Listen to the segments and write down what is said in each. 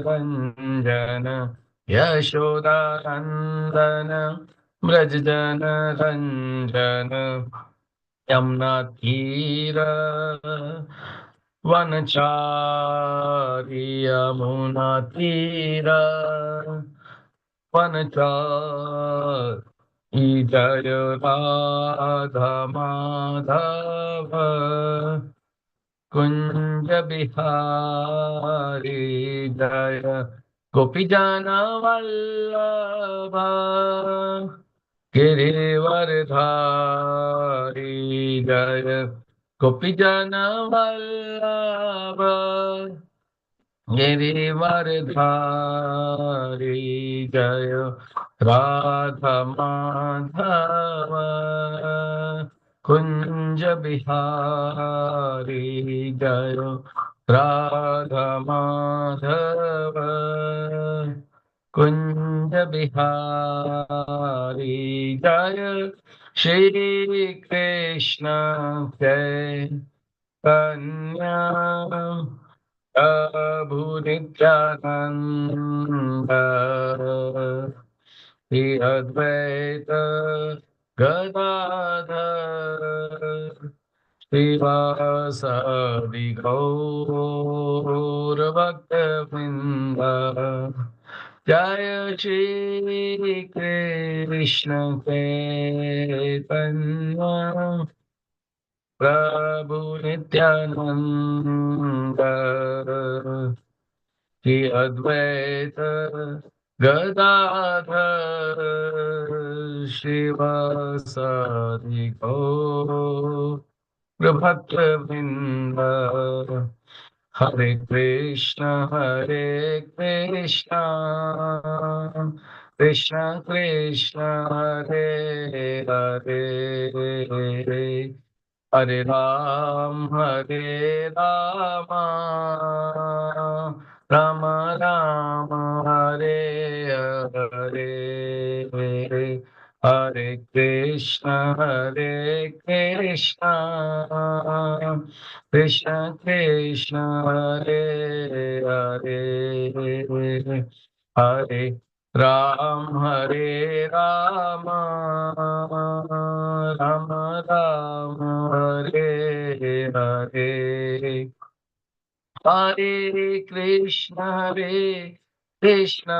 रंजन यशोदा नंदन ब्रज जन रंजन यमुना तीर वनचारी यमुना तीर वनचारी जय राधा माधव कुंज बिहारी जय गोपीजन वल्लभ गिरिवरधारी जय गोपीजन वल्लभ गिरिवरधारी जय राधा माधव कुंज बिहारी जय राधा माधव कुंज बिहारी जय श्री कृष्ण जय कन्या प्रभु नित्यानंद श्री अद्वैत गदाधर श्रीवासादि गौर भक्तवृंद जय श्री कृष्ण चैतन्य प्रभु नित्यानंद श्री अद्वैत गदाधर श्रीवासादि गौर भक्तवृंद हरे कृष्ण कृष्ण कृष्ण हरे हरे हरे राम राम राम हरे हरे हरे कृष्ण कृष्ण कृष्ण हरे हरे हरे राम राम राम हरे हरे हरे कृष्ण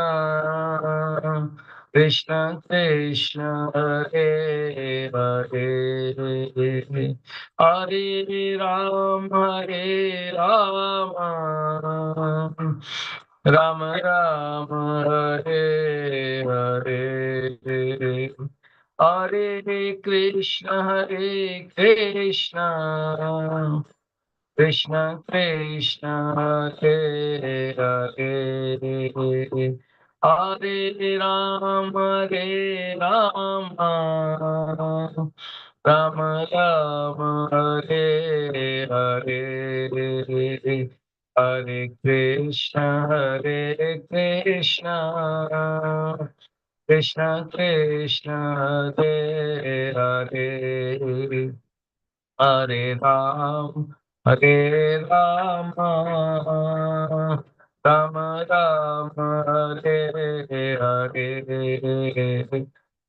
कृष्ण कृष्ण हरे हरे हरे राम राम राम हरे हरे हरे कृष्ण कृष्ण कृष्ण हरे हरे हरे राम राम राम हरे हरे हरे कृष्ण कृष्ण कृष्ण हरे हरे हरे राम राम राम हरे हरे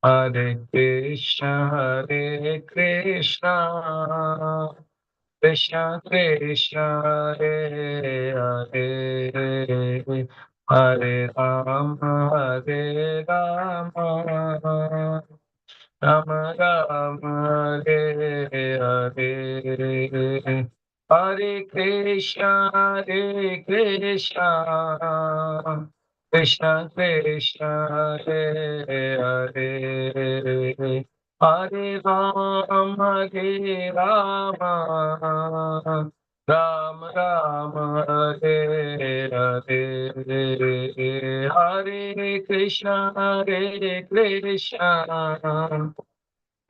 हरे कृष्ण कृष्ण कृष्ण हरे हरे हरे राम राम राम हरे हरे हरे कृष्ण कृष्ण कृष्ण हरे हरे हरे राम राम राम हरे हरे हरे कृष्ण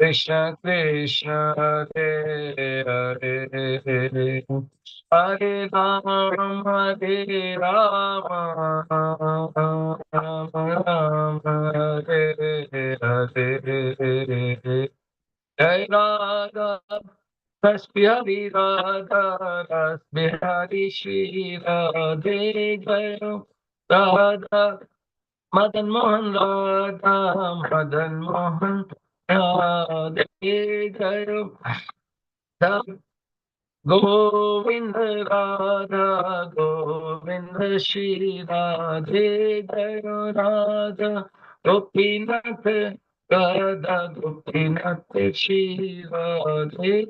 कृष्ण कृष्ण हरे हरे हरे राम राम राम हरे हरे जय Radha Ras Bihari Radha, Ras Bihari Shri Radhe Gayo, Radha Madan Mohan Radha, Madan Mohan Radhe Gayo, Govind Radha, Govind Shri Radhe Gayo Radha, Gopinath Radha, Gopinath Shri Radhe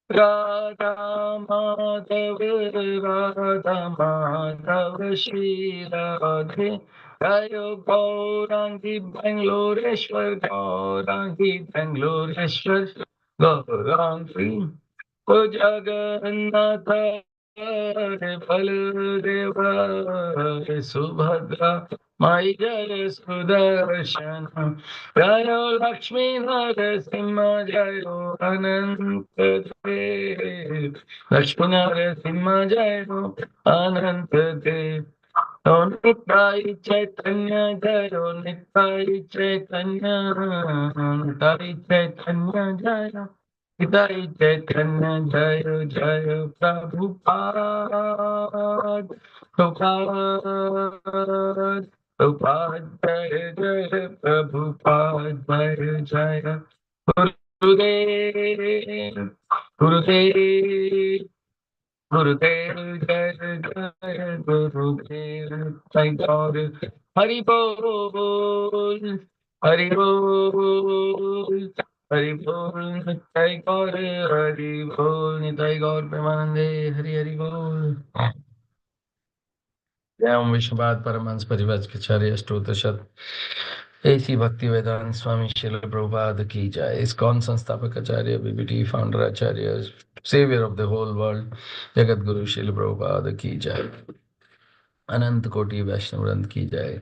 Radha Madhav, Radha Madhav Shri Radhe Gayo Gaurangi Bangaloreshwar, Gaurangi Bangaloreshwar, Gaurangi O Jagannatha Baludeva Subhadra Mai Jaya Sudarshana Jayo Lakshmi Narasimha Jayo Ananta Dev Lakshmi Narasimha Jayo Ananta Dev O Nittai Chaitanya Jayo Nittai Chaitanya Nittai Chaitanya Jayo Jai Chaitanya Jai Jai Prabhupada Prabhupada Prabhupada Jai Jai Prabhupada Jai Jai Gurudev Gurudev Gurudev Jai Jai Gurudev Jai God Hari Bol Hari Bol Hari Bol Jai God Hari Bol Nitai Gaur Premanande Hari Hari Bol Jai Vishnupada Paramans Parivajkacharya Stotashat AC Bhakti Vedant Swami Srila Prabhupada Ki Jai ISKCON Sansthapak Acharya BBT Founder Acharya Savior of the whole world Jagat Guru Srila Prabhupada Ki Jai अनंत कोटि वैष्णव वृंद की जय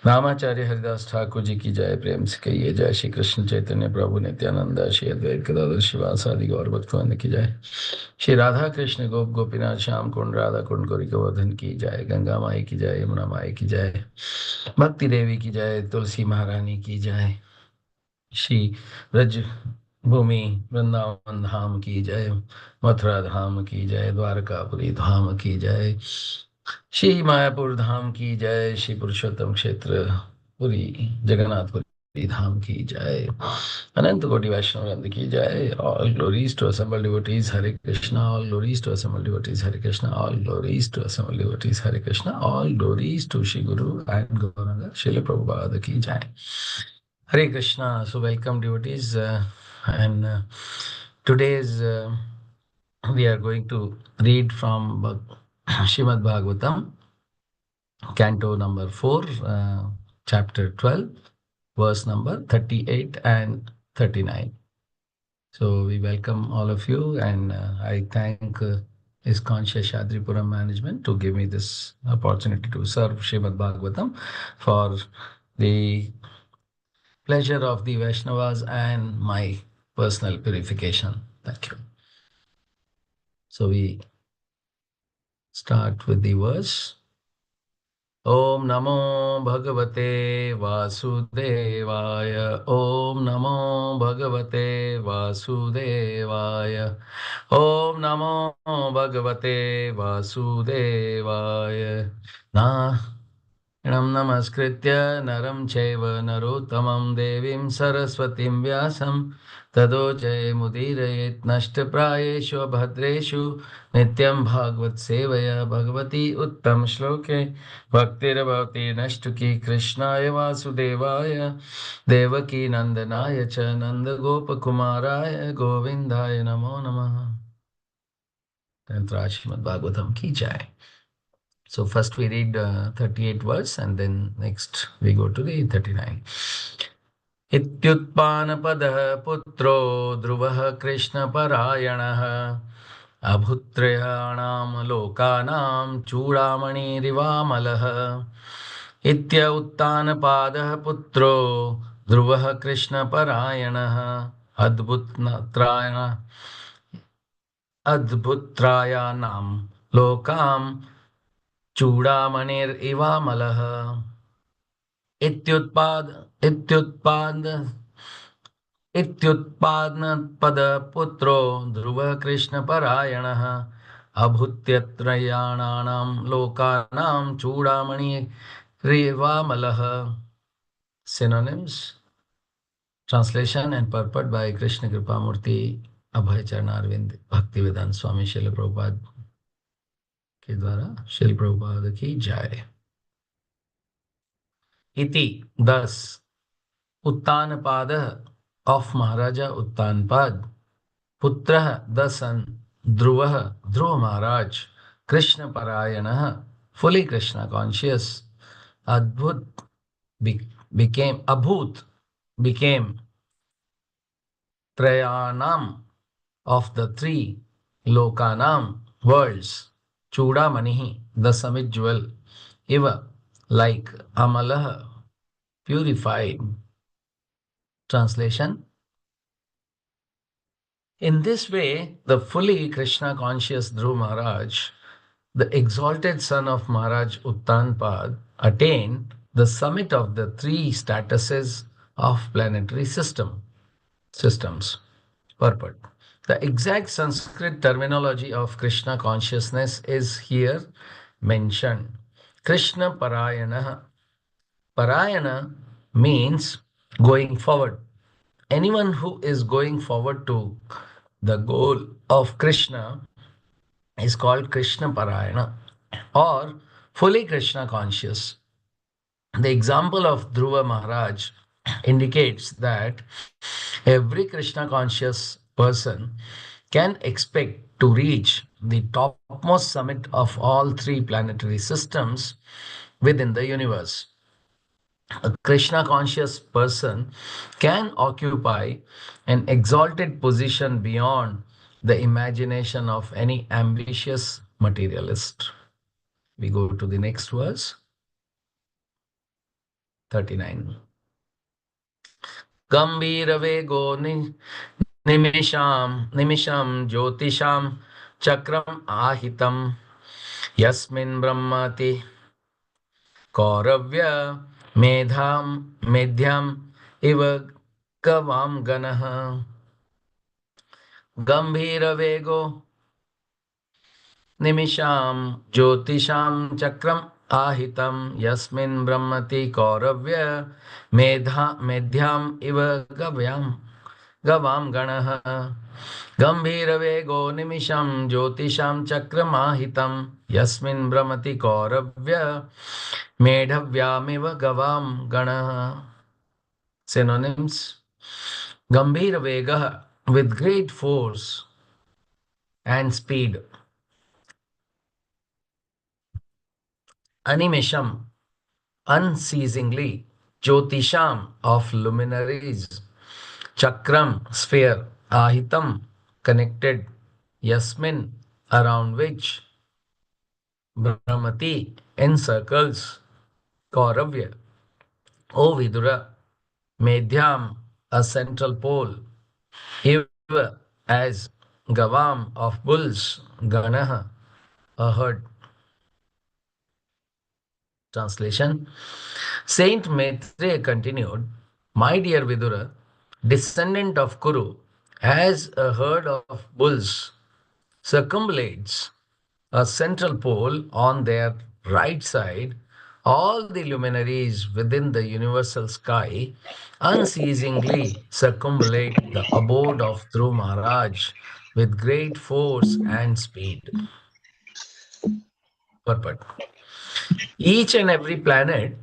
नामाचार्य हरिदास ठाकुर जी की जय प्रेम से कहिए जय श्री कृष्ण चैतन्य प्रभु नित्यानंद श्री अद्वैत गदाधर शिवासादि गौर भक्तवृंद की जय श्री राधा कृष्ण गोप गोपीनाथ श्याम कुंड राधा कुंड गौरी गोवर्धन की जय गंगा माई की जय यमुना माई की जय भक्ति देवी की जय तुलसी महारानी की जय श्री ब्रज भूमि वृंदावन धाम की जय मथुरा धाम की जय द्वारकापुरी धाम की जय श्री मायापुर धाम की जय श्री पुरुषोत्तम क्षेत्र पुरी जगन्नाथपुरी धाम की जय अनंत कोटि वैष्णव वृंद की जय all glories to assemble devotees Hare Krishna all glories to assemble devotees Hare Krishna all glories to assemble devotees Hare Krishna all glories to Shri Guru and Gauranga Srila Prabhupada की जय Hare Krishna so welcome devotees and today's we are going to read from Shrimad Bhagavatam Canto number 4, chapter 12, verse number 38 and 39. So we welcome all of you, and I thank ISKCON Seshadripuram management to give me this opportunity to serve Srimad Bhagavatam for the pleasure of the Vaishnavas and my personal purification. Thank you. So we start with the verse. Om Namo Bhagavate Vasudevaya. Om Namo Bhagavate Vasudevaya. Om Namo Bhagavate Vasudevaya. Namaskritya Naram Chaiva Narottamam Devim Saraswatim Vyasam Tado Jayamudiraet Nashtaprayeshu Bhadreshu Nityam Bhagavad Sevaya Bhagavati Uttam Shloke Bhaktirabhavati Nashtuki Krishnaya Vasudevaya Devaki Nandanaya Cha Nanda Gopakumaraya Govindaya Namo Namaha. Tantra Srimad Bhagavatam Ki Jai. So first we read 38 verse and then next we go to the 39. Ityutpanapadah putro druvah krishna parayanaha abhutrayanam lokanam chudamani rivamalah itya uttanapadah putro druvah krishna parayanaha adbhutrayanam lokam चूड़ामणिर इवामलः इत्युत्पाद इत्युत्पादनपदपुत्रो ध्रुवः कृष्णपरायणः अभूत्यत्रयाणानां लोकानां चूडामणि रेवामलः. Synonyms, translation and purport by Krishna Kripamurti Abhay Charanarvind Bhaktivedanta Swami Srila Prabhupada के द्वारा श्री प्रभुपाद की जय. इति thus Uttanapada of Maharaja Uttanpad, Putrah the son, Dhruva Dhruva Maharaj, Krishna Parayana, fully Krishna conscious, Adbhut became Abhut, became Trayanam of the three Lokanam worlds, Chudamanihi, the summit jewel, Iva, like Amalah, purified. Translation. In this way, the fully Krishna conscious Dhruv Maharaj, the exalted son of Maharaj Uttanpad, attained the summit of the three statuses of planetary systems. Purport. The exact Sanskrit terminology of Krishna consciousness is here mentioned. Krishna Parayana. Parayana means going forward. Anyone who is going forward to the goal of Krishna is called Krishna Parayana or fully Krishna conscious. The example of Dhruva Maharaj indicates that every Krishna conscious person can expect to reach the topmost summit of all three planetary systems within the universe. A Krishna conscious person can occupy an exalted position beyond the imagination of any ambitious materialist. We go to the next verse, 39. Gambhira nimisham jyotisham chakram ahitam yasmin brahmati Kauravya medhyam iva kavam ganaha gambhira vego nimisham jyotisham chakram ahitam yasmin brahmati kauravya medhyam iva gavam ganaha gambhira vego nimisham jyotisham chakram ahitam yasmin brahmati kauravya medhavyamiva gavam ganaha. Synonyms. Gambhira Vega, with great force and speed. Animesham, unceasingly. Jyotisham, of luminaries. Chakram, sphere. Ahitam, connected. Yasmin, around which. Brahmati, encircles. Kauravya, O Vidura. Medhyam, a central pole. Eva, as Gavam of bulls, Ganaha, a herd. Translation. Saint Maitreya continued, My dear Vidura, descendant of Kuru, as a herd of bulls circumambulates a central pole on their right side, all the luminaries within the universal sky unceasingly circumambulate the abode of Dhruv Maharaj with great force and speed. Purport. Each and every planet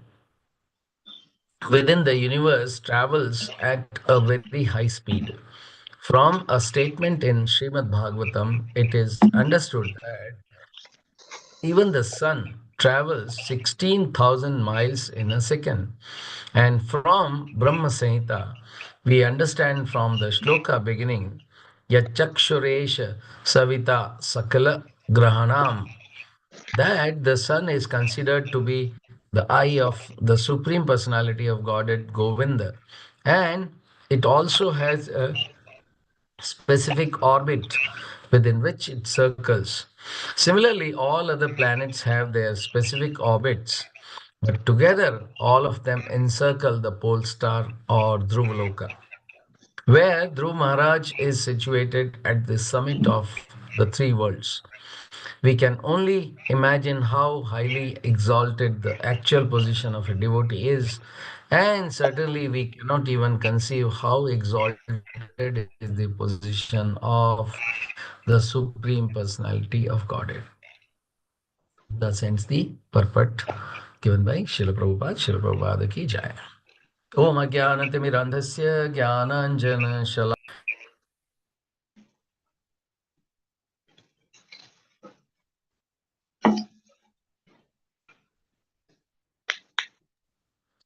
within the universe travels at a very high speed. From a statement in Srimad Bhagavatam, it is understood that even the sun travels 16,000 miles in a second. And from Brahma Samhita, we understand from the shloka beginning, Yachakshuresha Savita Sakala Grahanam, that the sun is considered to be the eye of the Supreme Personality of Godhead Govinda. And it also has a specific orbit within which it circles. Similarly, all other planets have their specific orbits, but together all of them encircle the pole star or Dhruvaloka. where Dhruv Maharaj is situated at the summit of the three worlds. We can only imagine how highly exalted the actual position of a devotee is, and certainly we cannot even conceive how exalted is the position of the Supreme Personality of Godhead. Thus ends the purport given by Srila Prabhupada. Srila Prabhupada ki jai. Om Ajnanatimirandhasya Jnananjana Shala.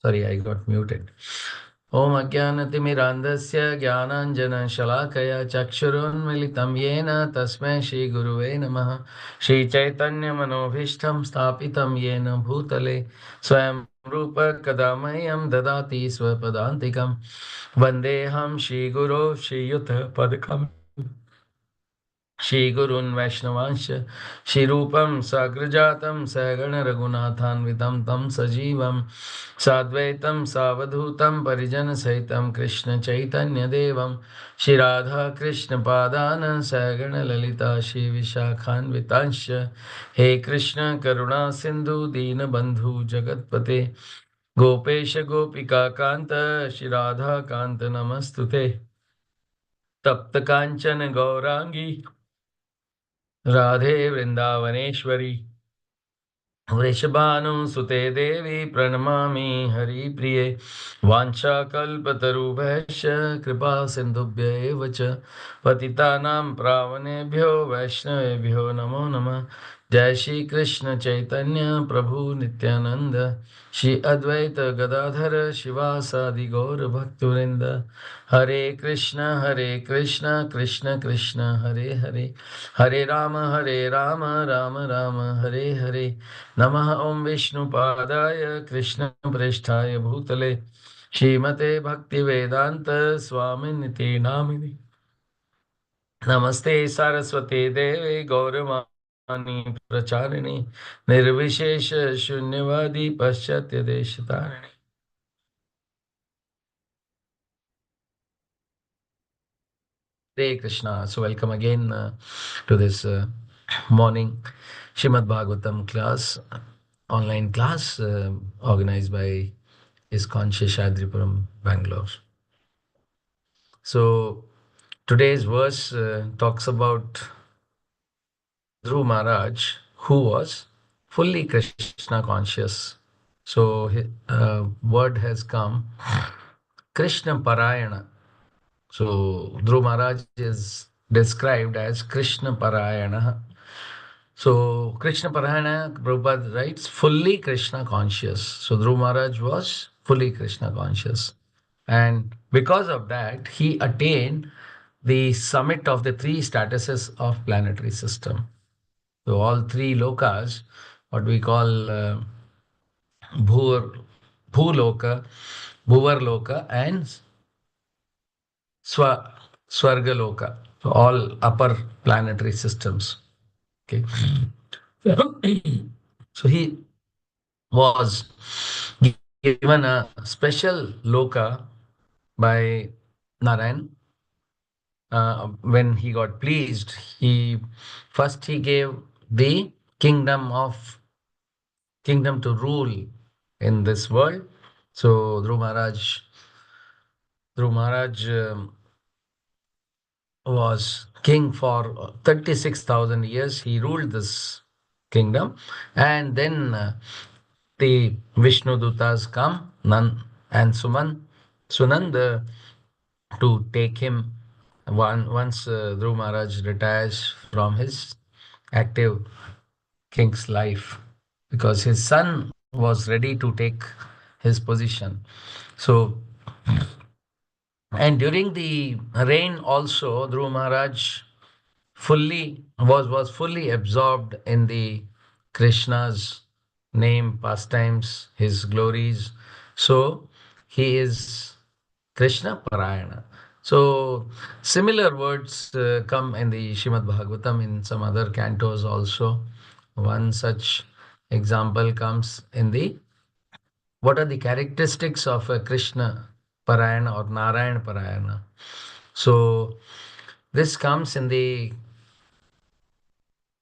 Sorry, I got muted. Om Ajnanatimirandhasya Jnananjana Shalakaya Chakshurunmilitam Yena Tasmai Shri Guruve Namaha. Shri Chaitanya Manobhishtam Stapitam Yena Bhutale Swayam Rupa Kadamayam Dadati Swapadantikam Vandeham Shri Guru Shri Yuta Padakam Shri Gurun Vaishnavansha Shri Rupam Sagrajatam Sagana Raghunathanvitam Tam Sajivam Sadvaitam Savadhutam Parijana Saitam Krishna Chaitanya Devam Shri Radha Krishna Padana Sagana Lalita Shri Vishakhanvitansha He Krishna Karuna Sindhu Dina Bandhu Jagatpate Gopesha Gopika Kanta Shri Radha Kanta Namastute तप्त कांचन गौरांगी राधे वृंदावनेश्वरी वृषभानुसुते देवी प्रणमामि हरिप्रिये वाञ्छाकल्पतरुभ्यश्च कृपा सिन्धुभ्य एव च पतितानां पावनेभ्यो वैष्णवेभ्यो नमो नमः जय श्री कृष्ण चैतन्य प्रभु नित्यानंद श्री अद्वैत गदाधर शिवासादि गौर भक्तवृंद हरे कृष्ण कृष्ण कृष्ण हरे हरे हरे राम राम राम हरे हरे नमः ओं विष्णुपादाय कृष्णप्रेष्ठाय भूतले श्रीमते भक्तिवेदान्त स्वामिनिति नामिनि नमस्ते सरस्वते देवे गौरवाणी प्रचारिणे निर्विशेष शून्यवादी पाश्चात्य देशतारिणे Hare Krishna. So welcome again to this morning Shrimad Bhagavatam class, online class organized by ISKCON Seshadripuram, Bangalore. So today's verse talks about Dhruv Maharaj, who was fully Krishna conscious. So his word has come, Krishna Parayana. So Dhruv Maharaj is described as Krishna Parayana. So Krishna Parayana, Prabhupada writes, fully Krishna conscious. So Dhruv Maharaj was fully Krishna conscious. And because of that, he attained the summit of the three statuses of planetary system. So all three lokas, what we call Bhur, Bhuloka, Bhuvarloka, and Swa, Swargaloka. So all upper planetary systems. Okay. So he was given a special loka by Narayan. When he got pleased, he gave the kingdom to rule in this world. So Dhruv Maharaj was king for 36,000 years. He ruled this kingdom, and then the Vishnu Dutas come, Nan and Sunand, to take him. Once Dhruv Maharaj retires from his active king's life, because his son was ready to take his position. So, and during the reign also, Dhruv Maharaj was fully absorbed in the Krishna's name, pastimes, his glories. So he is Krishna Parayana. So similar words come in the Shrimad Bhagavatam in some other cantos also. One such example comes in the what are the characteristics of a Krishna Parayana or Narayana Parayana. So this comes in the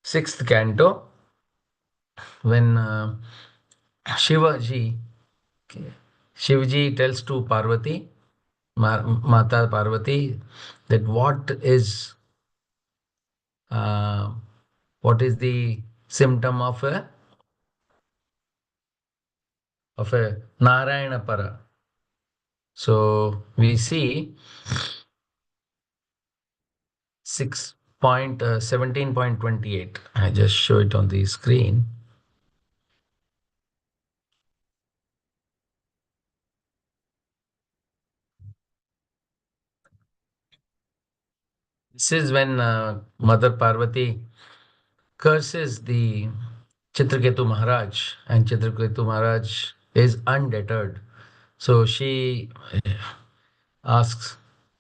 sixth canto when Shivaji, Shivaji tells to Parvati, Mata Parvati, that uh, what is the symptom of a Narayana Para. So we see 6.17.28. I just show it on the screen. This is when Mother Parvati curses the Chitraketu Maharaj, and Chitraketu Maharaj is undeterred. So she asks,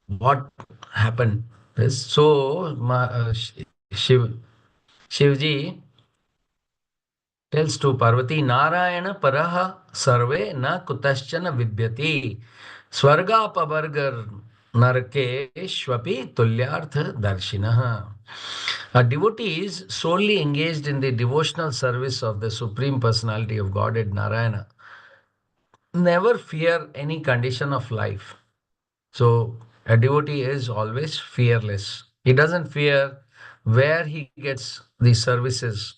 "What happened?" This so Shiv, Shivji tells to Parvati, Narayana paraha sarve na kutaschana vidyati swarga pavargar narke shvapi tulyartha darshinaha. A devotee is solely engaged in the devotional service of the Supreme Personality of Godhead Narayana. Never fear any condition of life. So a devotee is always fearless. He doesn't fear where he gets the services,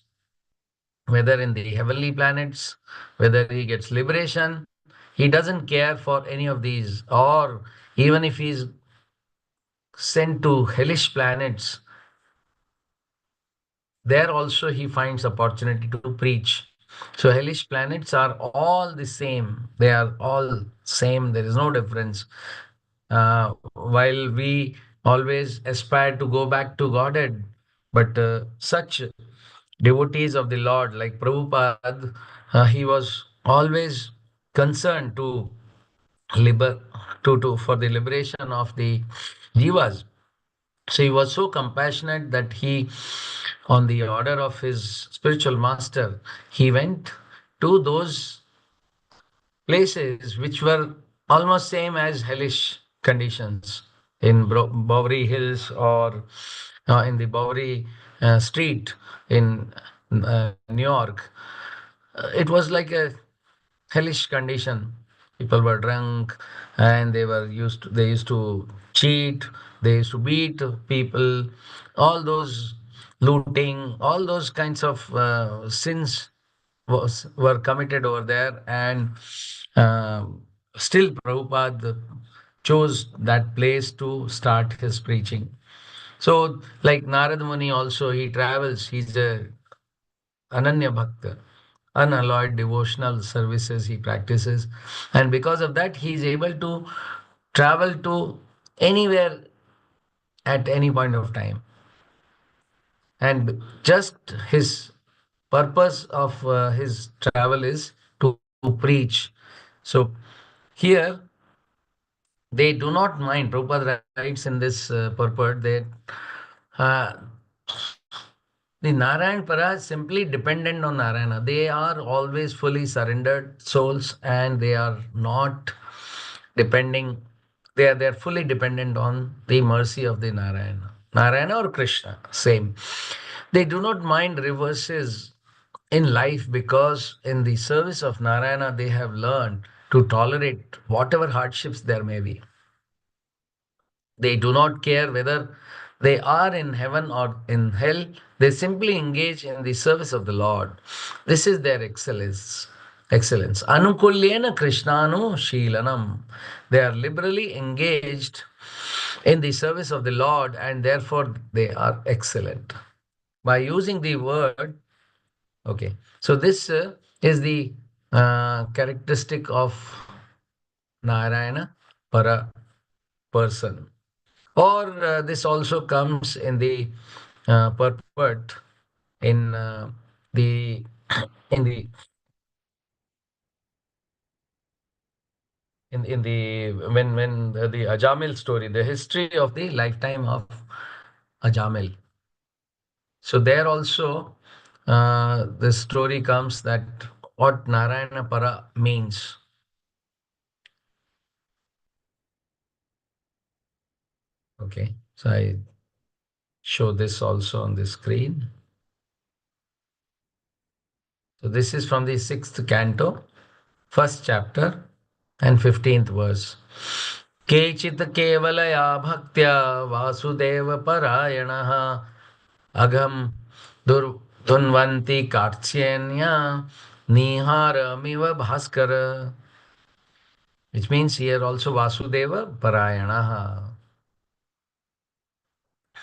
whether in the heavenly planets, whether he gets liberation. He doesn't care for any of these, or even if he's sent to hellish planets, there also he finds opportunity to preach. So hellish planets are all the same. They are all same. There is no difference. While we always aspire to go back to Godhead, but such devotees of the Lord, like Prabhupada, he was always concerned to liber to for the liberation of the jivas. So he was so compassionate that he, on the order of his spiritual master, he went to those places which were almost same as hellish conditions in Bowery Hills or in the Bowery Street in New York. It was like a hellish condition. People were drunk and they used to cheat, they used to beat people, all those looting, all those kinds of sins were committed over there. And still Prabhupada chose that place to start his preaching. So like Narad Muni also, he travels, he's a Ananya Bhakta, unalloyed devotional services he practices. And because of that, he is able to travel to anywhere at any point of time. And just his purpose of his travel is to preach. So here, they do not mind. Prabhupada writes in this purport that uh, the Narayan Para is simply dependent on Narayana. They are always fully surrendered souls, and they are not depending, they are fully dependent on the mercy of the Narayana. Narayana or Krishna, same. They do not mind reverses in life because in the service of Narayana they have learned to tolerate whatever hardships there may be. They do not care whether they are in heaven or in hell. They simply engage in the service of the Lord. This is their excellence. Excellence. Anukulyena Krishnanu Sheelanam. They are liberally engaged in the service of the Lord, and therefore they are excellent. By using the word, okay. So this is the characteristic of Narayana Para person. Or this also comes in the purport in the in the in the when the Ajamil story, the history of the lifetime of Ajamil. So there also the story comes that what Narayana Para means. Okay, so I show this also on the screen. So this is from the sixth canto, first chapter, and 15th verse. केचित् केवलया भक्त्या वासुदेवपरायणः अघं धुन्वन्ति कार्त्स्येन्या निहारमिव Bhaskar. Which means here also Vasudeva Parayanaha.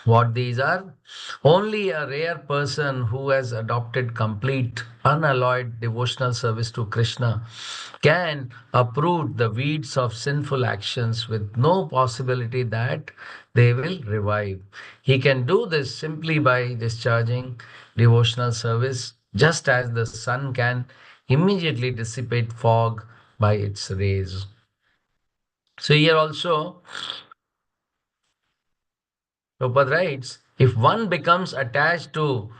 What these are? Only a rare person who has adopted complete, unalloyed devotional service to Krishna can uproot the weeds of sinful actions with no possibility that they will revive. He can do this simply by discharging devotional service, just as the sun can immediately dissipate fog by its rays. So, here also, Prabhupada writes, if one becomes attached to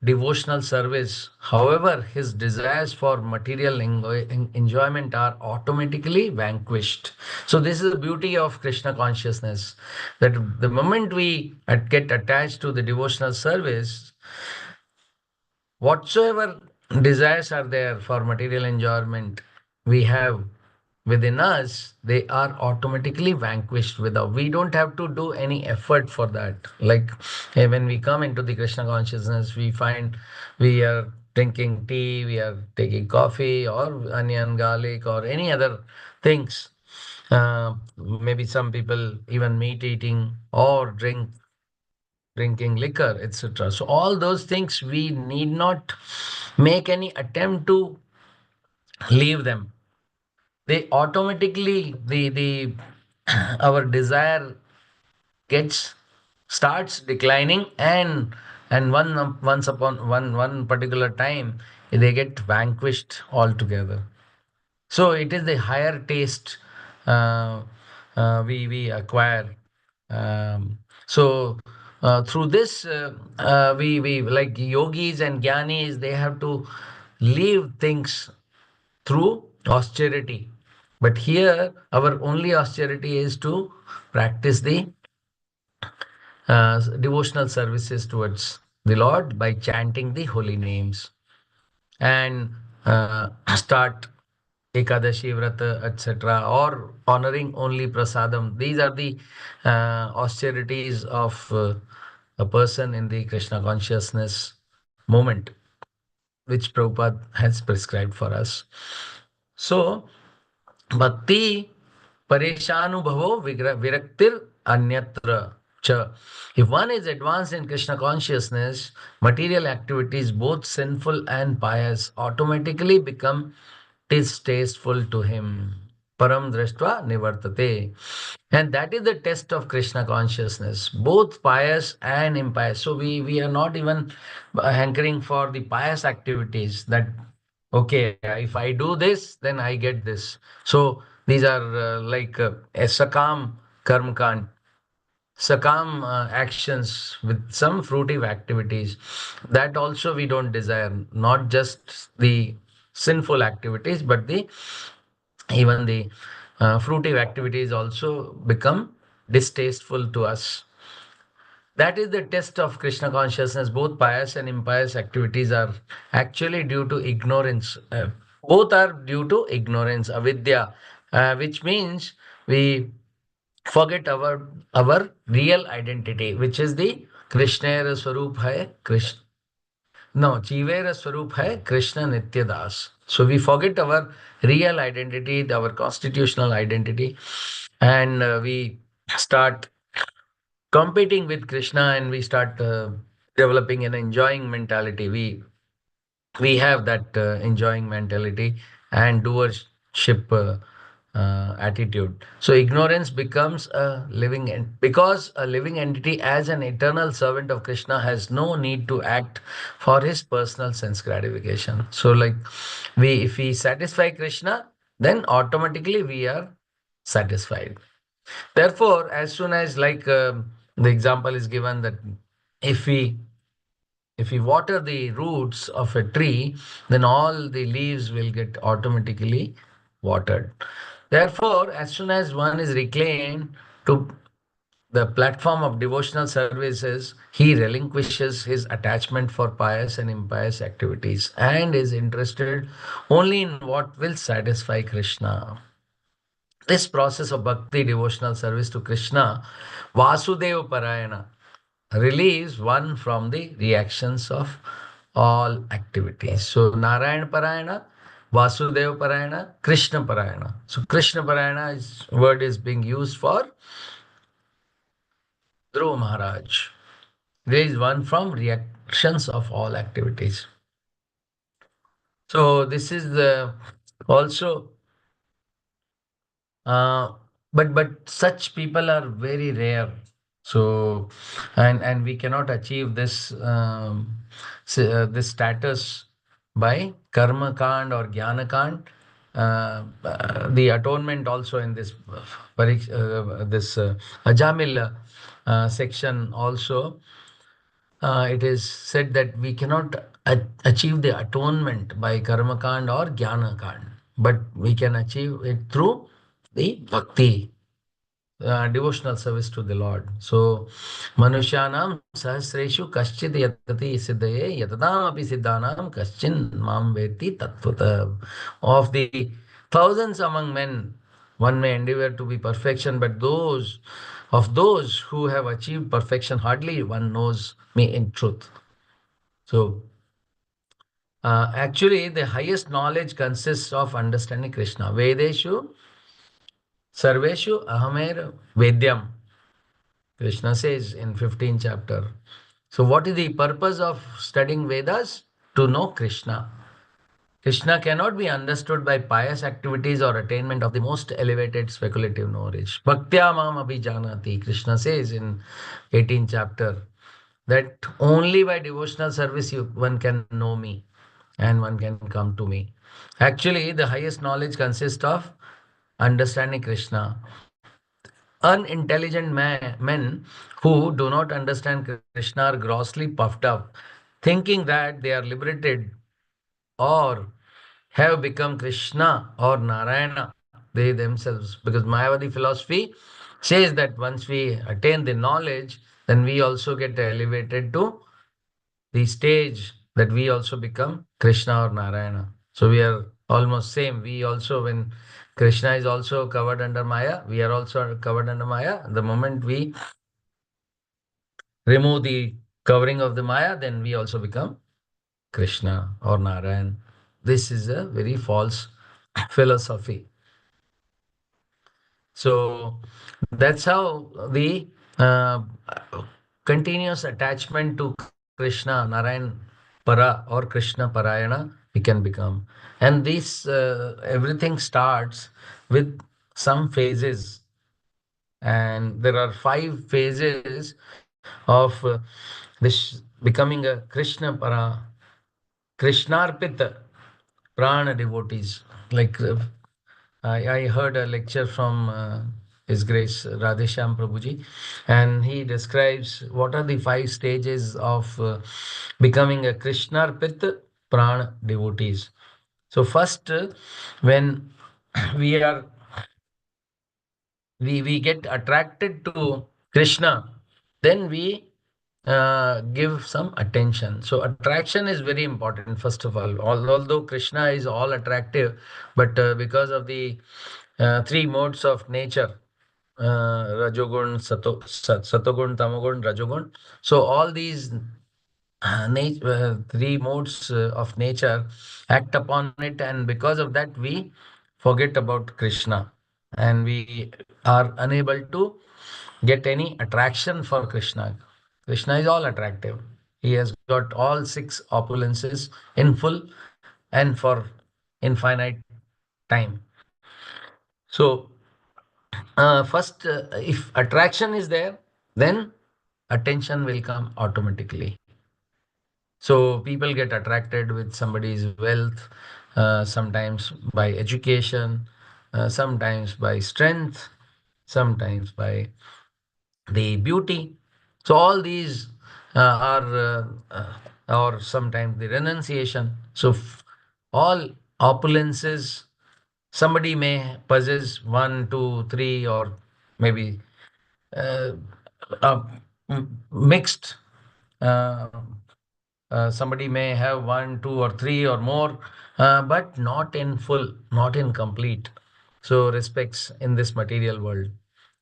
devotional service, however, his desires for material enjoyment are automatically vanquished. So, this is the beauty of Krishna consciousness, that the moment we get attached to the devotional service, whatsoever desires are there for material enjoyment we have within us, they are automatically vanquished without, we don't have to do any effort for that. Like when we come into the Krishna consciousness, we find we are drinking tea, we are taking coffee or onion, garlic, or any other things. Maybe some people even meat eating or drinking liquor, etc. So all those things we need not make any attempt to leave them. They automatically the our desire gets starts declining, and once upon one particular time they get vanquished altogether. So it is the higher taste uh, we acquire. So through this, we like yogis and gyanis, they have to leave things through austerity. But here, our only austerity is to practice the devotional services towards the Lord by chanting the holy names and start Ekadashi Vrata, etc., or honoring only prasadam. These are the austerities of a person in the Krishna consciousness moment, which Prabhupada has prescribed for us. So, bhakti pareshanubhavo viraktir anyatra cha. If one is advanced in Krishna consciousness, material activities, both sinful and pious, automatically become distasteful to him. Param drashtva nivartate. And that is the test of Krishna consciousness, both pious and impious. So we are not even hankering for the pious activities that, okay, if I do this, then I get this. So these are like a sakam karmakand, sakam actions with some fruitive activities. That also we don't desire, not just the sinful activities, but the even the fruitive activities also become distasteful to us. That is the test of Krishna consciousness. Both pious and impious activities are actually due to ignorance. Both are due to ignorance, avidya, which means we forget our real identity, which is the Krishna Swarup hai Krishna. No, Jivera Swarup hai Krishna Nitya Das. So we forget our real identity, our constitutional identity, and we start competing with Krishna, and we start developing an enjoying mentality. We have that enjoying mentality and doership attitude. So ignorance becomes a living because a living entity as an eternal servant of Krishna has no need to act for his personal sense gratification. So like we if we satisfy Krishna, then automatically we are satisfied. Therefore, as soon as like the example is given that if we if we water the roots of a tree, then all the leaves will get automatically watered. Therefore, as soon as one is reclined to the platform of devotional services, he relinquishes his attachment for pious and impious activities and is interested only in what will satisfy Krishna. This process of bhakti devotional service to Krishna, Vasudeva Parayana, relieves one from the reactions of all activities. So Narayan Parayana, Vasudeva Parayana, Krishna Parayana. So Krishna Parayana is word is being used for Dhruva Maharaj. Release one from reactions of all activities. So this is the also Uh, but such people are very rare. So and we cannot achieve this this status by karma kand or jnana kand. The atonement also in this this Ajamil section also it is said that we cannot achieve the atonement by karma kand or jnana kand, but we can achieve it through the bhakti, devotional service to the Lord. So, Manushanam sahasreshu kaschid yatati siddhaye yatadam api siddhanam kaschin mam veti tattvata. Of the thousands among men, one may endeavor to be perfection, but those who have achieved perfection, hardly one knows me in truth. So, actually, the highest knowledge consists of understanding Krishna. Vedeshu Sarveshu Ahamer Vedyam, Krishna says in 15th chapter. So, what is the purpose of studying Vedas? To know Krishna. Krishna cannot be understood by pious activities or attainment of the most elevated speculative knowledge. Bhaktya mam abhijanati, Krishna says in 18th chapter, that only by devotional service one can know me and one can come to me. Actually, the highest knowledge consists of understanding Krishna. Unintelligent men who do not understand Krishna are grossly puffed up, thinking that they are liberated or have become Krishna or Narayana, they themselves. Because Mayavadi philosophy says that once we attain the knowledge, then we also get elevated to the stage that we also become Krishna or Narayana. So we are almost same. We also, when Krishna is also covered under Maya, we are also covered under Maya. The moment we remove the covering of the Maya, then we also become Krishna or Narayan. This is a very false philosophy. So that's how the uh, continuous attachment to Krishna, Narayan Para or Krishna Parayana, we can become. And this everything starts with some phases. And there are 5 phases of this becoming a Krishna Para, Krishnarpit Prana devotees. Like I heard a lecture from His Grace Radhesham Prabhuji, and he describes what are the 5 stages of becoming a Krishnarpit Prana devotees. So first, when we are we get attracted to Krishna, then we give some attention. So attraction is very important, first of all. Although Krishna is all attractive, but because of the 3 modes of nature, Rajogun, Satogun, Tamogun, Rajogun. So all these 3 modes of nature act upon it, and because of that, we forget about Krishna and we are unable to get any attraction for Krishna. Krishna is all attractive. He has got all 6 opulences in full and for infinite time. So, first, if attraction is there, then attention will come automatically. So people get attracted with somebody's wealth, sometimes by education, sometimes by strength, sometimes by the beauty. So all these or sometimes the renunciation. So all opulences, somebody may possess one, two, three, or maybe uh, mixed. Uh, Somebody may have one, two, or three or more, but not in full, not in complete. So, respects in this material world.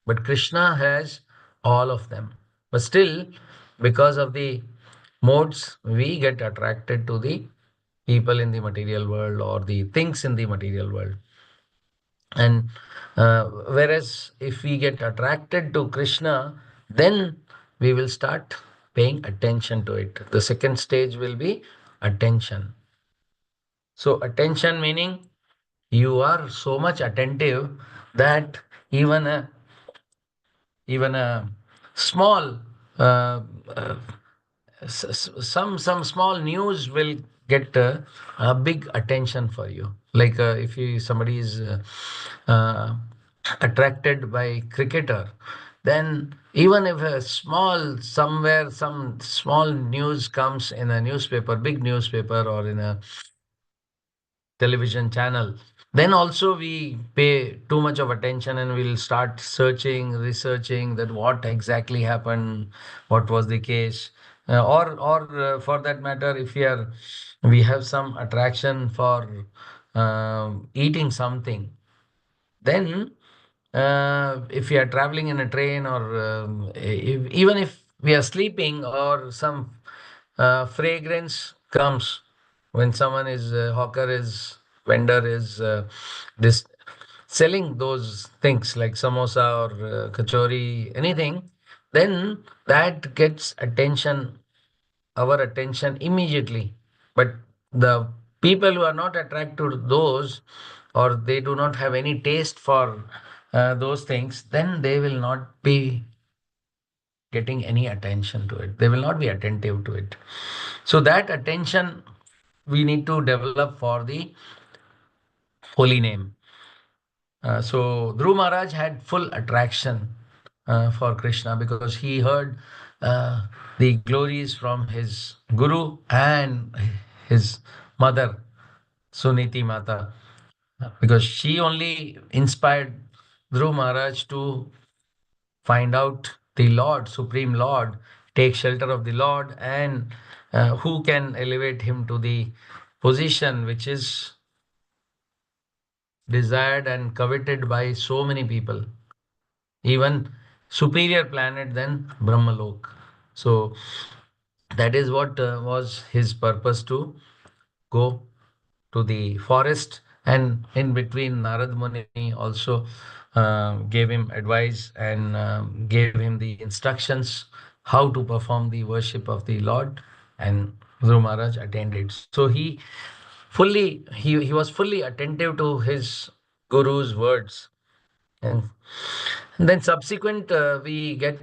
But Krishna has all of them. But still, because of the modes, we get attracted to the people in the material world or the things in the material world. And whereas if we get attracted to Krishna, then we will start paying attention to it. The second stage will be attention. So, attention meaning you are so much attentive that even a even a small uh, uh, some small news will get a big attention for you, like if you somebody is uh, attracted by cricketer, then even if a small somewhere some small news comes in a newspaper, big newspaper, or in a television channel, then also we pay too much of attention and we'll start searching, researching that what exactly happened, what was the case. Or for that matter, if we have some attraction for eating something, then if we are traveling in a train, or even if we are sleeping, or some fragrance comes when someone is hawker is vendor is this selling those things like samosa or kachori, anything, then that gets attention, our attention immediately. But the people who are not attracted to those, or they do not have any taste for those things, then they will not be getting any attention to it. They will not be attentive to it. So that attention we need to develop for the holy name. So Dhruv Maharaj had full attraction for Krishna because he heard the glories from his guru and his mother, Suniti Mata, because she only inspired Dhruv Maharaj to find out the Lord, Supreme Lord, take shelter of the Lord, and who can elevate him to the position which is desired and coveted by so many people, even superior planet than Brahmalok. So that is what was his purpose to go to the forest, and in between Narad Muni also gave him advice and gave him the instructions how to perform the worship of the Lord, and Dhruv Maharaj attended. So he was fully attentive to his guru's words. And then subsequent, we get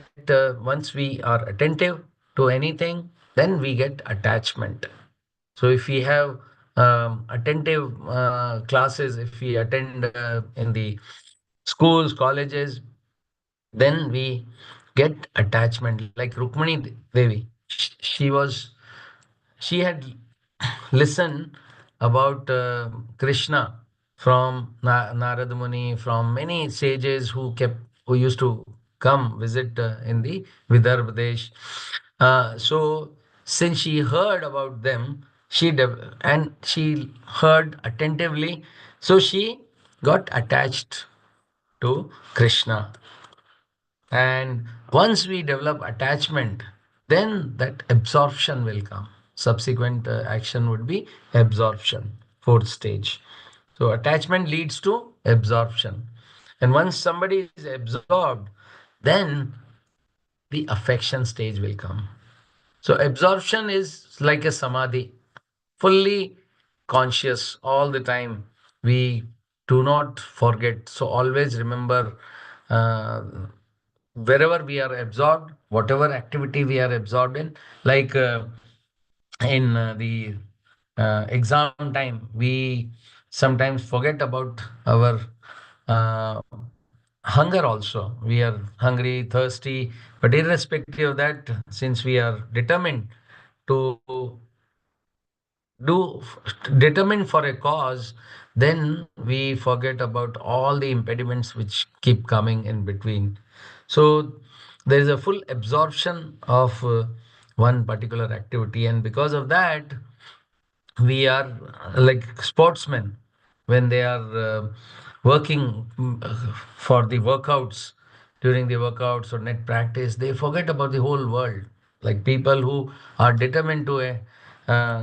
once we are attentive to anything, then we get attachment. So if we have attentive classes, if we attend in the schools, colleges, then we get attachment. Like Rukmani Devi, she had listened about Krishna from Narad Muni, from many sages who used to come visit in the Vidarbha Desh. So since she heard about them, and she heard attentively, so she got attached to Krishna. And once we develop attachment, then that absorption will come. Subsequent action would be absorption, fourth stage. So attachment leads to absorption. And once somebody is absorbed, then the affection stage will come. So absorption is like a samadhi, fully conscious all the time. We do not forget. So always remember uh, wherever we are absorbed, whatever activity we are absorbed in, like in the exam time, we sometimes forget about our uh, hunger also. We are hungry, thirsty, but irrespective of that, since we are to do determined for a cause, then we forget about all the impediments which keep coming in between. So There is a full absorption of one particular activity, and because of that, we are like sportsmen when they are working for the workouts. During the workouts or net practice, they forget about the whole world. Like people who are determined to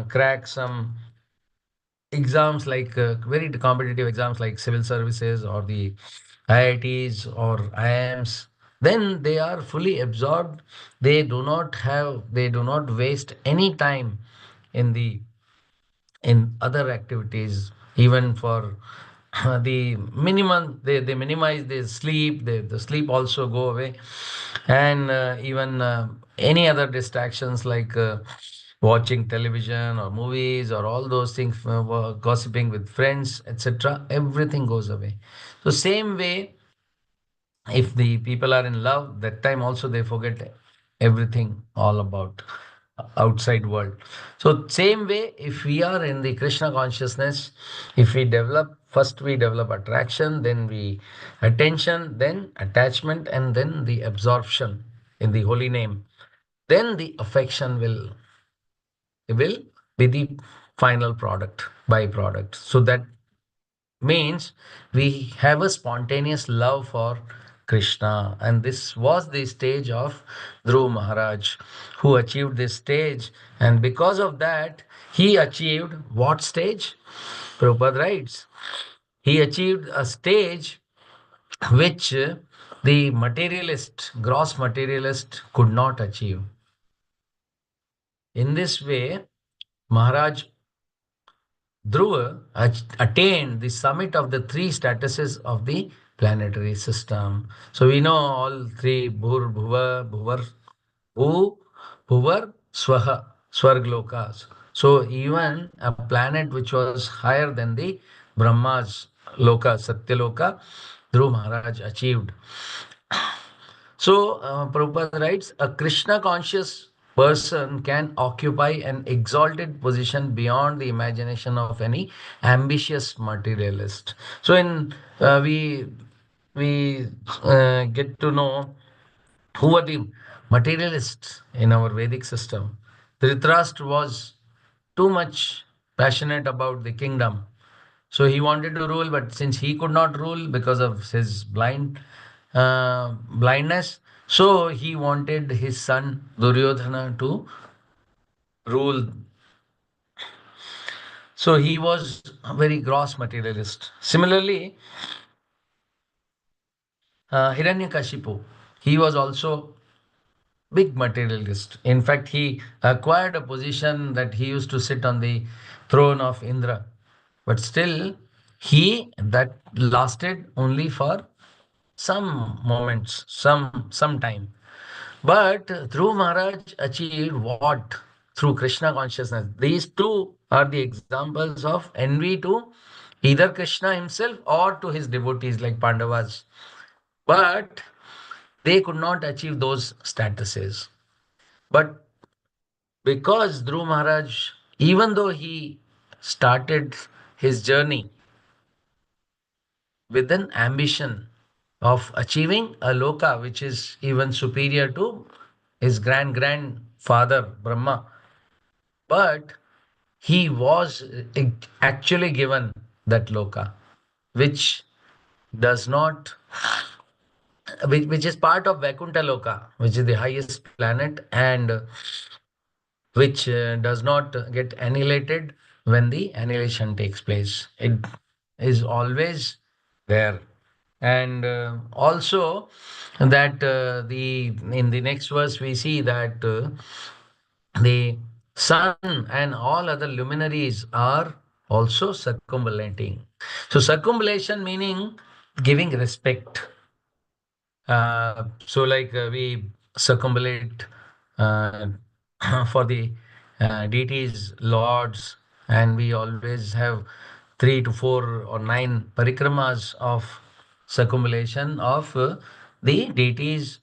crack some exams, like very competitive exams like civil services or the IITs or IIMs, then they are fully absorbed. They do not waste any time in the in other activities, even for the minimum. They minimize the sleep. The sleep also go away, and even any other distractions like watching television or movies or all those things, gossiping with friends, etc., everything goes away. So same way, if the people are in love, that time also they forget everything all about outside world. So same way, if we are in the Krishna consciousness, if we develop, first we develop attraction, then we attention, then attachment, and then the absorption in the holy name, then the affection will be the final product, byproduct. So that means we have a spontaneous love for Krishna. And this was the stage of Dhruv Maharaj, who achieved this stage. And because of that, he achieved what stage? Prabhupada writes, he achieved a stage which the materialist, gross materialist, could not achieve. In this way, Maharaj Dhruva attained the summit of the three statuses of the planetary system. So we know all three: Bhur, Bhuva, Bhuvar, Bhu, Bhuvar, Swaha, Swarglokas. So even a planet which was higher than the Brahma's Loka, Satyaloka, Dhruv Maharaj achieved. So, Prabhupada writes, a Krishna conscious person can occupy an exalted position beyond the imagination of any ambitious materialist. So, in we get to know who are the materialists in our Vedic system. Dhritarashtra was too much passionate about the kingdom. So he wanted to rule, but since he could not rule because of his blindness, so he wanted his son Duryodhana to rule. So he was a very gross materialist. Similarly, Hiranyakashipu, he was also big materialist. In fact, he acquired a position that he used to sit on the throne of Indra, but still he that lasted only for some moments, some time. But through Maharaj achieved what? Through Krishna consciousness. These two are the examples of envy to either Krishna himself or to his devotees like Pandavas. But they could not achieve those statuses. But because Dhruv Maharaj, even though he started his journey with an ambition of achieving a loka which is even superior to his grandfather Brahma, but he was actually given that loka, which does not, which is part of Vaikuntha Loka, which is the highest planet, and which does not get annihilated when the annihilation takes place. It is always there. And also that the in the next verse we see that the sun and all other luminaries are also circumambulating. So circumambulation meaning giving respect. So, like we circumambulate uh, for the deities, lords, and we always have 3 to 4 or 9 parikramas of circumambulation of the deities,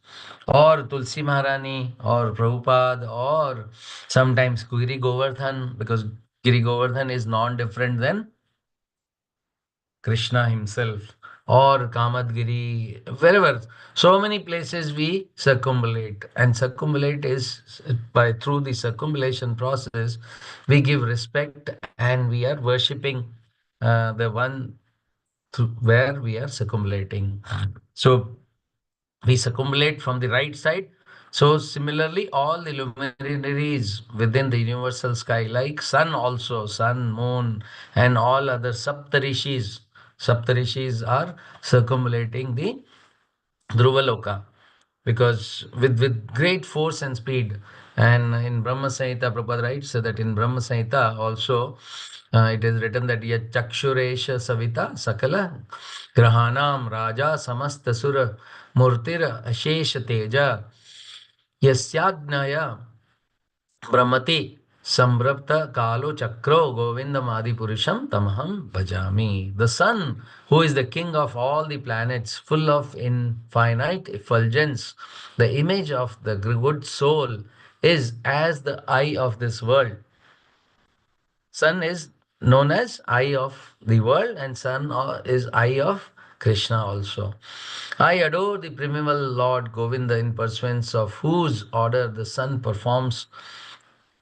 or Tulsi Maharani, or Prabhupada, or sometimes Giri Govardhan, because Giri Govardhan is non different than Krishna himself. or Kamadgiri, wherever. So many places we circumambulate, and circumambulate is by through the circumambulation process, we give respect and we are worshipping the one through where we are circumambulating. So we circumambulate from the right side. So similarly, all the luminaries within the universal sky, like sun also, sun, moon, and all other Saptarishis. Saptarishis are circumambulating the Dhruvaloka because with great force and speed. And in Brahma Samhita, Prabhupada writes that in Brahma Samhita also it is written that Yat Chakshuresha Savita Sakala Grahanam Raja Samasta Sura Murtir Ashesha Teja Yasyajnaya Brahmati Sambrapta Kalo Chakro Govindam Adi Purusham Tamaham Bhajami. The sun, who is the king of all the planets, full of infinite effulgence, the image of the good soul, is as the eye of this world. Sun is known as eye of the world, and sun is eye of Krishna also. I adore the primeval Lord Govinda, in pursuance of whose order the sun performs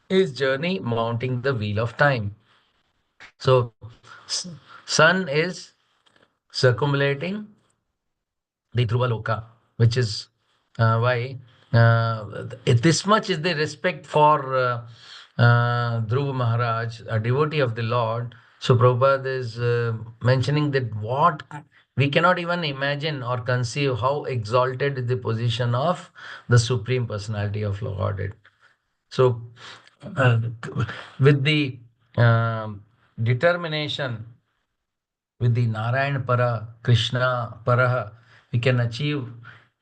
his journey mounting the wheel of time. So, sun is circumambulating the Dhruvaloka, which is why this much is the respect for Dhruva Maharaj, a devotee of the Lord. So Prabhupada is mentioning that what we cannot even imagine or conceive how exalted is the position of the Supreme Personality of Godhead. So, uh, with the determination, with the Narayan Para, Krishna Para, we can achieve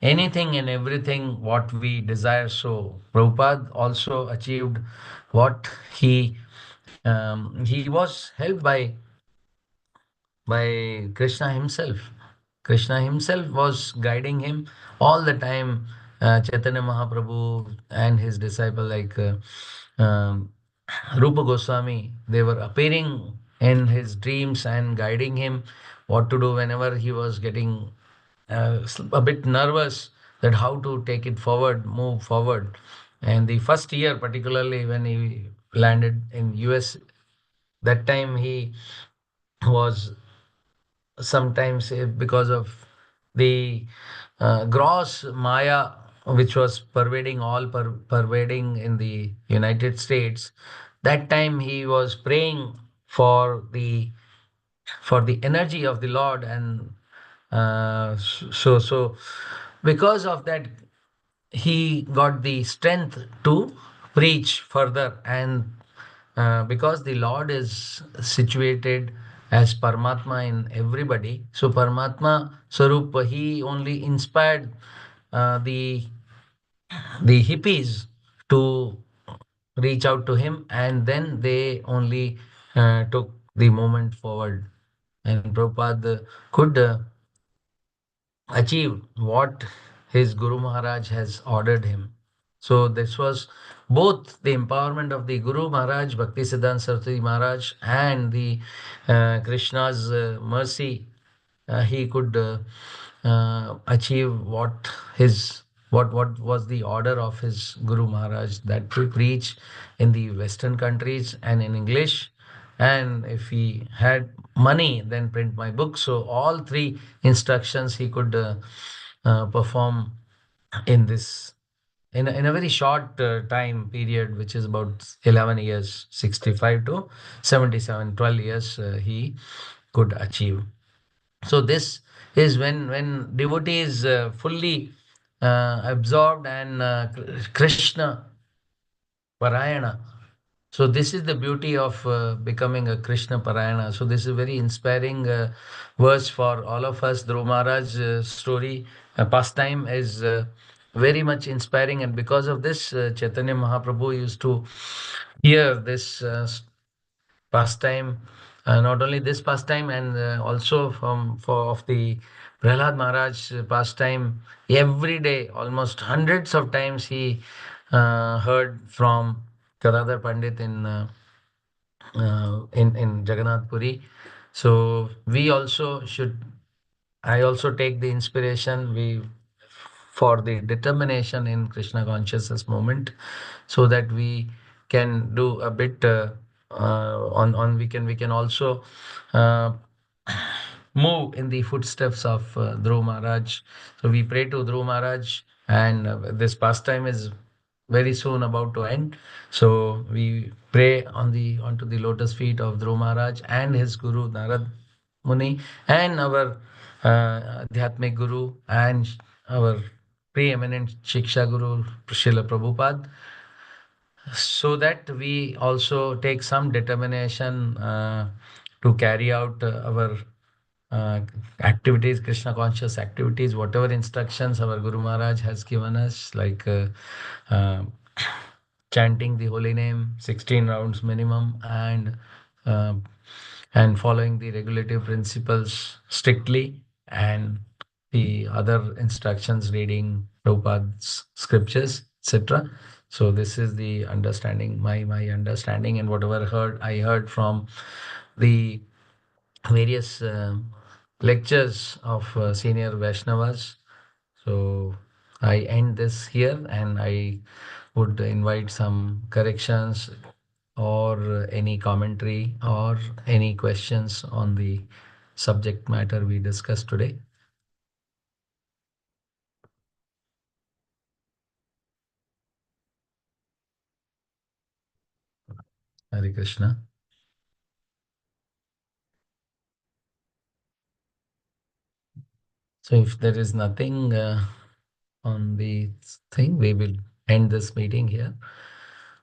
anything and everything what we desire. So, Prabhupada also achieved what he was helped by Krishna himself. Krishna himself was guiding him all the time. Chaitanya Mahaprabhu and his disciple like Rupa Goswami, they were appearing in his dreams and guiding him what to do whenever he was getting a bit nervous that how to take it forward, move forward. And the first year, particularly when he landed in US, that time he was sometimes because of the gross maya which was pervading pervading in the United States. That time he was praying for the energy of the Lord, and so because of that he got the strength to preach further. And because the Lord is situated as Paramatma in everybody, so Paramatma Sarup, he only inspired the hippies to reach out to him, and then they only took the movement forward. And Prabhupada could achieve what his Guru Maharaj has ordered him. So this was both the empowerment of the Guru Maharaj, Bhakti Siddhanta Saraswati Maharaj, and the Krishna's mercy. He could achieve what was the order of his Guru Maharaj, that to preach in the Western countries and in English, and if he had money then print my book. So all three instructions he could perform in this in a very short time period, which is about 11 years, 65 to 77, 12 years he could achieve. So this is when devotee is fully absorbed and Krishna Parayana. So this is the beauty of becoming a Krishna Parayana. So this is a very inspiring verse for all of us. Dhruv Maharaj story, pastime is very much inspiring, and because of this, Chaitanya Mahaprabhu used to hear this pastime. Not only this pastime, and also from for of the Prahlad Maharaj pastime. Every day, almost hundreds of times, he heard from Kadadhar Pandit in Jagannath Puri. So we also should I also take the inspiration we for the determination in Krishna consciousness movement, so that we can do a bit on we can also uh, move in the footsteps of Dhruv Maharaj. So we pray to Dhruv Maharaj, and this pastime is very soon about to end. So we pray onto the lotus feet of Dhruv Maharaj and his guru Narad Muni, and our Adhyatmic Guru, and our preeminent Shiksha Guru Srila Prabhupada, so that we also take some determination to carry out our uh, activities, Krishna conscious activities, whatever instructions our Guru Maharaj has given us, like uh, chanting the holy name 16 rounds minimum, uh, and following the regulative principles strictly, and the other instructions, reading Prabhupada's scriptures, etc. So this is the understanding, my understanding, and whatever I heard from the various lectures of senior Vaishnavas. So I end this here, and I would invite some corrections, or any commentary, or any questions on the subject matter we discussed today. Hare Krishna. So if there is nothing on the thing, we will end this meeting here.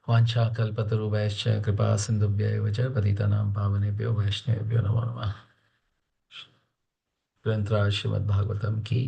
वाञ्छा कल्पतरुभ्यश्च कृपा सिन्धुभ्य एव च पतितानां पावनेभ्यो वैष्णवेभ्यो नमो नमः। ग्रंथराज श्रीमद्भागवतम की